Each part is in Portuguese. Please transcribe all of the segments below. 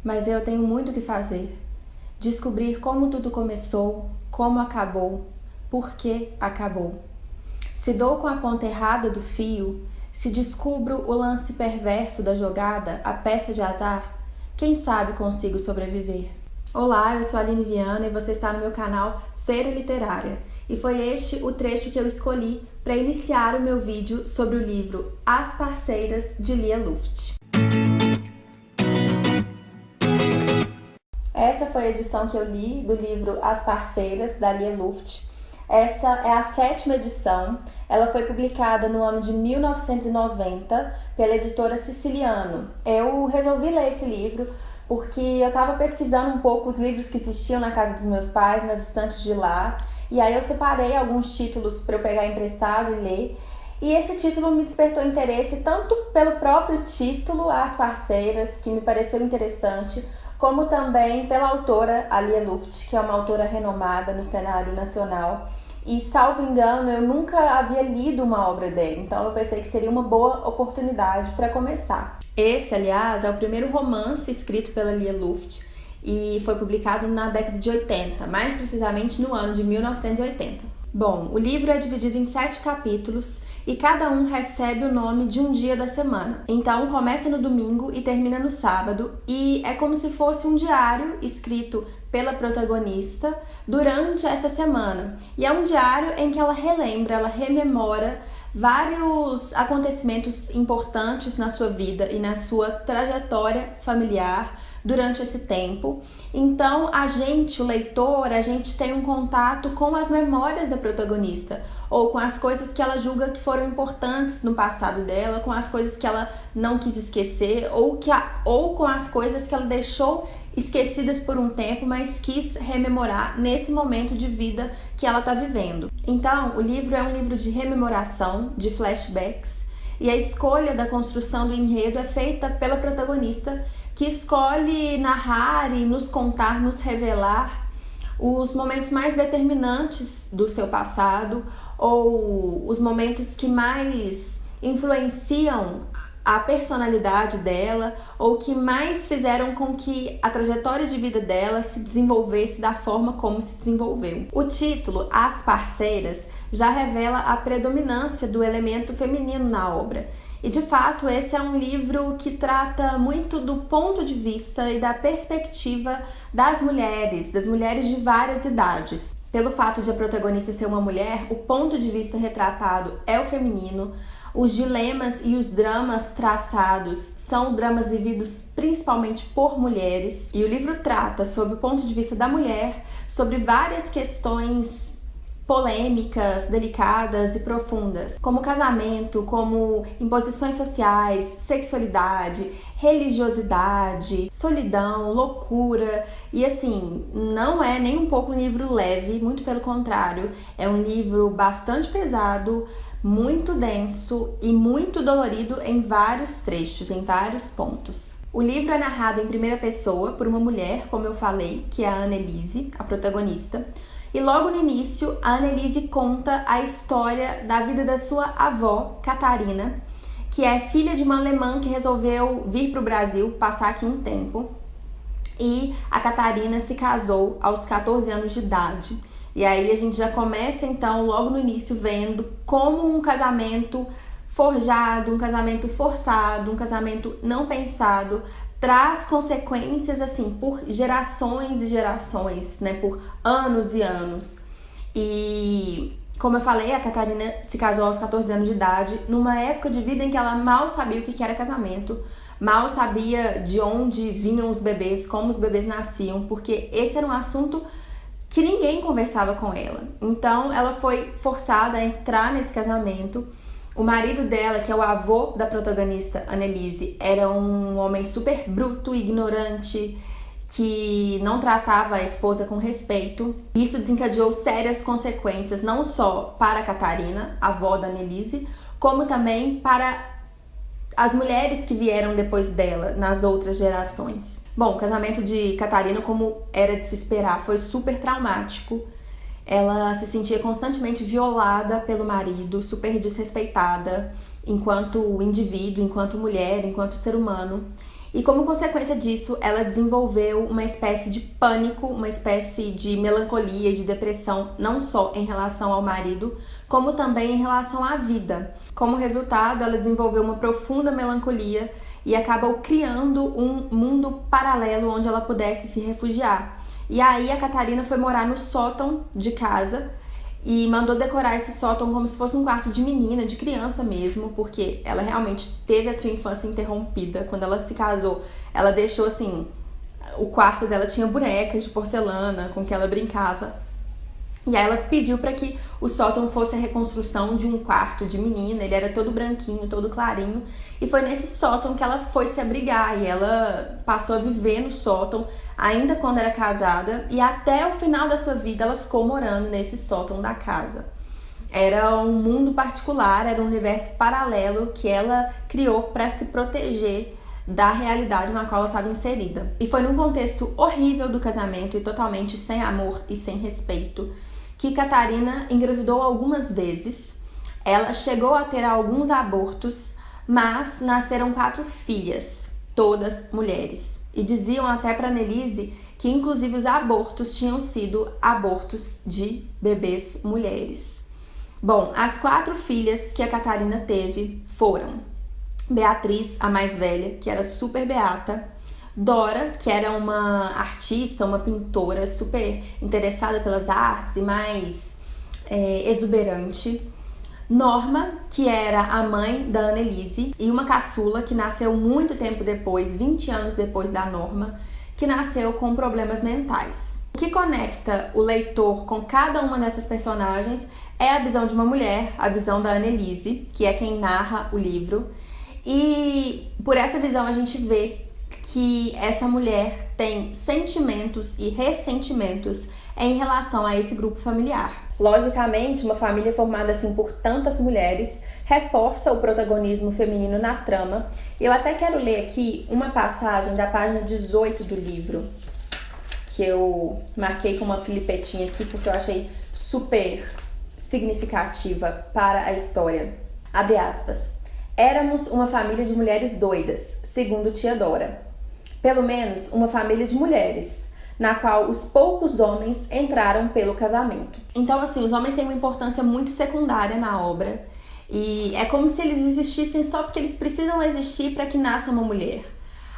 Mas eu tenho muito o que fazer. Descobrir como tudo começou, como acabou, por que acabou. Se dou com a ponta errada do fio, se descubro o lance perverso da jogada, a peça de azar, quem sabe consigo sobreviver. Olá, eu sou a Aline Viana e você está no meu canal Feira Literária. E foi este o trecho que eu escolhi para iniciar o meu vídeo sobre o livro As Parceiras, de Lia Luft. Essa foi a edição que eu li do livro As Parceiras, da Lia Luft. Essa é a 7ª edição. Ela foi publicada no ano de 1990 pela editora Siciliano. Eu resolvi ler esse livro porque eu estava pesquisando um pouco os livros que existiam na casa dos meus pais, nas estantes de lá, e aí eu separei alguns títulos para eu pegar emprestado e ler. E esse título me despertou interesse tanto pelo próprio título, As Parceiras, que me pareceu interessante, como também pela autora, a Lia Luft, que é uma autora renomada no cenário nacional. E, salvo engano, eu nunca havia lido uma obra dele, então eu pensei que seria uma boa oportunidade para começar. Esse, aliás, é o primeiro romance escrito pela Lia Luft e foi publicado na década de 80, mais precisamente no ano de 1980. Bom, o livro é dividido em 7 capítulos e cada um recebe o nome de um dia da semana. Então, começa no domingo e termina no sábado, e é como se fosse um diário escrito pela protagonista durante essa semana. E é um diário em que ela relembra, ela rememora vários acontecimentos importantes na sua vida e na sua trajetória familiar durante esse tempo. Então, o leitor, a gente tem um contato com as memórias da protagonista, ou com as coisas que ela julga que foram importantes no passado dela, com as coisas que ela não quis esquecer, ou com as coisas que ela deixou esquecidas por um tempo, mas quis rememorar nesse momento de vida que ela está vivendo. Então, o livro é um livro de rememoração, de flashbacks, e a escolha da construção do enredo é feita pela protagonista, que escolhe narrar e nos contar, nos revelar os momentos mais determinantes do seu passado, ou os momentos que mais influenciam a personalidade dela, ou que mais fizeram com que a trajetória de vida dela se desenvolvesse da forma como se desenvolveu. O título, As Parceiras, já revela a predominância do elemento feminino na obra. E, de fato, esse é um livro que trata muito do ponto de vista e da perspectiva das mulheres de várias idades. Pelo fato de a protagonista ser uma mulher, o ponto de vista retratado é o feminino. Os dilemas e os dramas traçados são dramas vividos principalmente por mulheres. E o livro trata, sob o ponto de vista da mulher, sobre várias questões polêmicas, delicadas e profundas, como casamento, como imposições sociais, sexualidade, religiosidade, solidão, loucura. E assim, não é nem um pouco um livro leve, muito pelo contrário, é um livro bastante pesado, muito denso e muito dolorido em vários trechos, em vários pontos. O livro é narrado em primeira pessoa por uma mulher, como eu falei, que é a Anneliese, a protagonista. E logo no início, a Anneliese conta a história da vida da sua avó, Catarina, que é filha de uma alemã que resolveu vir para o Brasil, passar aqui um tempo. E a Catarina se casou aos 14 anos de idade. E aí a gente já começa, então, logo no início, vendo como um casamento forjado, um casamento forçado, um casamento não pensado, traz consequências, assim, por gerações e gerações, né, por anos e anos. E, como eu falei, a Catarina se casou aos 14 anos de idade, numa época de vida em que ela mal sabia o que era casamento, mal sabia de onde vinham os bebês, como os bebês nasciam, porque esse era um assunto que ninguém conversava com ela. Então, ela foi forçada a entrar nesse casamento. O marido dela, que é o avô da protagonista, Anneliese, era um homem super bruto, ignorante, que não tratava a esposa com respeito. Isso desencadeou sérias consequências, não só para a Catarina, avó da Anneliese, como também para as mulheres que vieram depois dela, nas outras gerações. Bom, o casamento de Catarina, como era de se esperar, foi super traumático. Ela se sentia constantemente violada pelo marido, super desrespeitada enquanto indivíduo, enquanto mulher, enquanto ser humano. E como consequência disso, ela desenvolveu uma espécie de pânico, uma espécie de melancolia e de depressão, não só em relação ao marido, como também em relação à vida. Como resultado, ela desenvolveu uma profunda melancolia e acabou criando um mundo paralelo onde ela pudesse se refugiar. E aí a Catarina foi morar no sótão de casa e mandou decorar esse sótão como se fosse um quarto de menina, de criança mesmo, porque ela realmente teve a sua infância interrompida. Quando ela se casou, ela deixou assim, o quarto dela tinha bonecas de porcelana com que ela brincava. E aí ela pediu para que o sótão fosse a reconstrução de um quarto de menina. Ele era todo branquinho, todo clarinho. E foi nesse sótão que ela foi se abrigar. E ela passou a viver no sótão, ainda quando era casada. E até o final da sua vida ela ficou morando nesse sótão da casa. Era um mundo particular, era um universo paralelo que ela criou para se proteger da realidade na qual ela estava inserida. E foi num contexto horrível do casamento e totalmente sem amor e sem respeito que Catarina engravidou algumas vezes. Ela chegou a ter alguns abortos, mas nasceram 4 filhas, todas mulheres. E diziam até para Annelise que inclusive os abortos tinham sido abortos de bebês mulheres. Bom, as 4 filhas que a Catarina teve foram Beatriz, a mais velha, que era super beata, Dora, que era uma artista, uma pintora super interessada pelas artes e mais exuberante, Norma, que era a mãe da Annelise, e uma caçula que nasceu muito tempo depois, 20 anos depois da Norma, que nasceu com problemas mentais. O que conecta o leitor com cada uma dessas personagens é a visão de uma mulher, a visão da Annelise, que é quem narra o livro, e por essa visão a gente vê que essa mulher tem sentimentos e ressentimentos em relação a esse grupo familiar. Logicamente, uma família formada assim por tantas mulheres reforça o protagonismo feminino na trama. Eu até quero ler aqui uma passagem da página 18 do livro, que eu marquei com uma filipetinha aqui porque eu achei super significativa para a história. Abre aspas. Éramos uma família de mulheres doidas, segundo tia Dora. Pelo menos uma família de mulheres, na qual os poucos homens entraram pelo casamento. Então, assim, os homens têm uma importância muito secundária na obra e é como se eles existissem só porque eles precisam existir para que nasça uma mulher.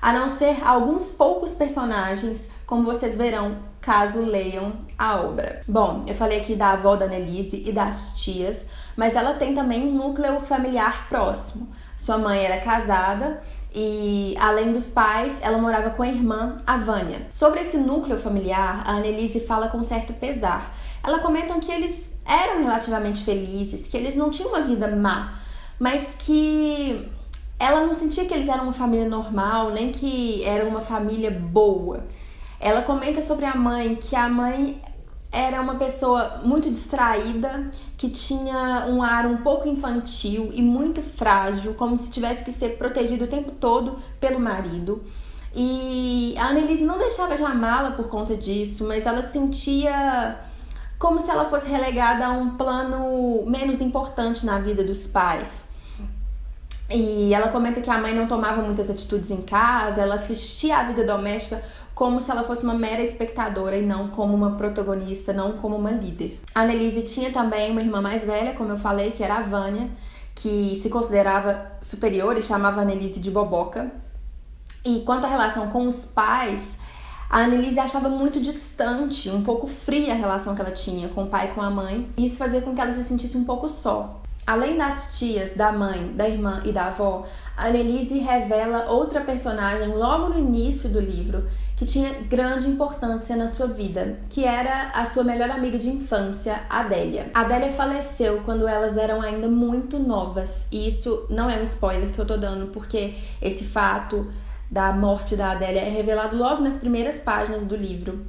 A não ser alguns poucos personagens, como vocês verão caso leiam a obra. Bom, eu falei aqui da avó da Annelise e das tias, mas ela tem também um núcleo familiar próximo. Sua mãe era casada e, além dos pais, ela morava com a irmã, a Vânia. Sobre esse núcleo familiar, a Annelise fala com certo pesar. Ela comenta que eles eram relativamente felizes, que eles não tinham uma vida má, mas que ela não sentia que eles eram uma família normal, nem que eram uma família boa. Ela comenta sobre a mãe, que a mãe era uma pessoa muito distraída, que tinha um ar um pouco infantil e muito frágil, como se tivesse que ser protegida o tempo todo pelo marido. E a Annelise não deixava de amá-la por conta disso, mas ela sentia como se ela fosse relegada a um plano menos importante na vida dos pais. E ela comenta que a mãe não tomava muitas atitudes em casa, ela assistia à vida doméstica como se ela fosse uma mera espectadora e não como uma protagonista, não como uma líder. A Annelise tinha também uma irmã mais velha, como eu falei, que era a Vânia, que se considerava superior e chamava a Annelise de boboca. E quanto à relação com os pais, a Annelise achava muito distante, um pouco fria a relação que ela tinha com o pai e com a mãe. E isso fazia com que ela se sentisse um pouco só. Além das tias, da mãe, da irmã e da avó, a Annelise revela outra personagem logo no início do livro que tinha grande importância na sua vida, que era a sua melhor amiga de infância, Adélia. Adélia faleceu quando elas eram ainda muito novas, e isso não é um spoiler que eu tô dando, porque esse fato da morte da Adélia é revelado logo nas primeiras páginas do livro.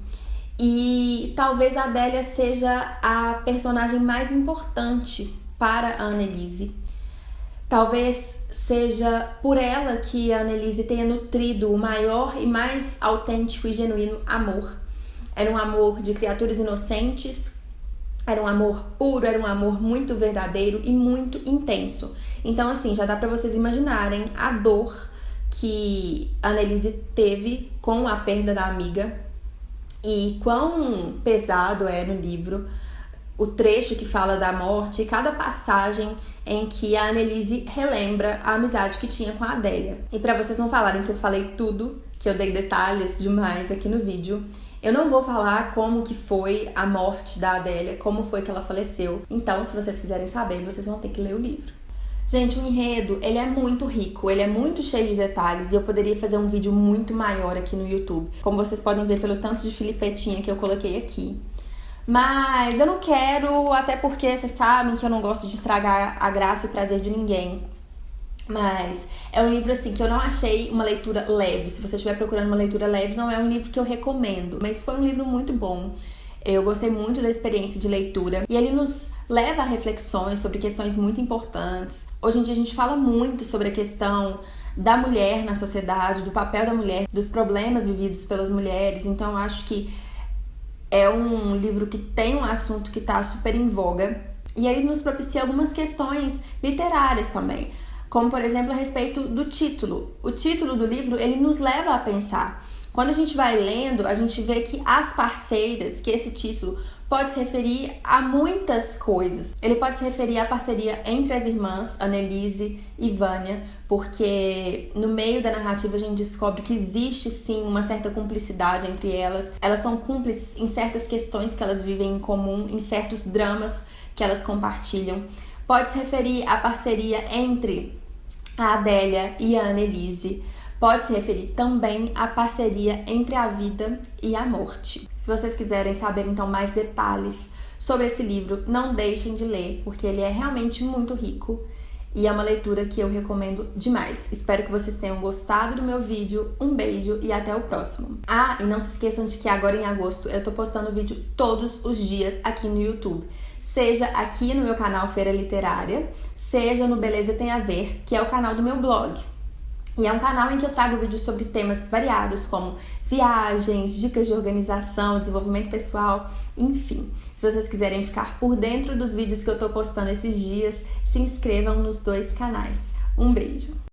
E talvez a Adélia seja a personagem mais importante para a Annelise. Talvez seja por ela que a Annelise tenha nutrido o maior e mais autêntico e genuíno amor. Era um amor de criaturas inocentes, era um amor puro, era um amor muito verdadeiro e muito intenso. Então, assim, já dá pra vocês imaginarem a dor que a Annelise teve com a perda da amiga e quão pesado é no livro o trecho que fala da morte e cada passagem em que a Annelise relembra a amizade que tinha com a Adélia. E para vocês não falarem que eu falei tudo, que eu dei detalhes demais aqui no vídeo, eu não vou falar como que foi a morte da Adélia, como foi que ela faleceu. Então, se vocês quiserem saber, vocês vão ter que ler o livro. Gente, o enredo, ele é muito rico, ele é muito cheio de detalhes e eu poderia fazer um vídeo muito maior aqui no YouTube, como vocês podem ver pelo tanto de filipetinha que eu coloquei aqui. Mas eu não quero, até porque vocês sabem que eu não gosto de estragar a graça e o prazer de ninguém. Mas é um livro assim que eu não achei uma leitura leve. Se você estiver procurando uma leitura leve, não é um livro que eu recomendo. Mas foi um livro muito bom. Eu gostei muito da experiência de leitura. E ele nos leva a reflexões sobre questões muito importantes. Hoje em dia a gente fala muito sobre a questão da mulher na sociedade, do papel da mulher, dos problemas vividos pelas mulheres. Então eu acho que é um livro que tem um assunto que está super em voga e ele nos propicia algumas questões literárias também, como por exemplo a respeito do título. O título do livro, ele nos leva a pensar. Quando a gente vai lendo, a gente vê que As Parceiras, que esse título pode se referir a muitas coisas. Ele pode se referir à parceria entre as irmãs, Annelise e Vânia, porque no meio da narrativa a gente descobre que existe sim uma certa cumplicidade entre elas. Elas são cúmplices em certas questões que elas vivem em comum, em certos dramas que elas compartilham. Pode se referir à parceria entre a Adélia e a Annelise. Pode se referir também à parceria entre a vida e a morte. Se vocês quiserem saber então mais detalhes sobre esse livro, não deixem de ler, porque ele é realmente muito rico e é uma leitura que eu recomendo demais. Espero que vocês tenham gostado do meu vídeo. Um beijo e até o próximo. Ah, e não se esqueçam de que agora em agosto eu tô postando vídeo todos os dias aqui no YouTube. Seja aqui no meu canal Feira Literária, seja no Beleza Tem a Ver, que é o canal do meu blog. E é um canal em que eu trago vídeos sobre temas variados, como viagens, dicas de organização, desenvolvimento pessoal, enfim. Se vocês quiserem ficar por dentro dos vídeos que eu tô postando esses dias, se inscrevam nos dois canais. Um beijo!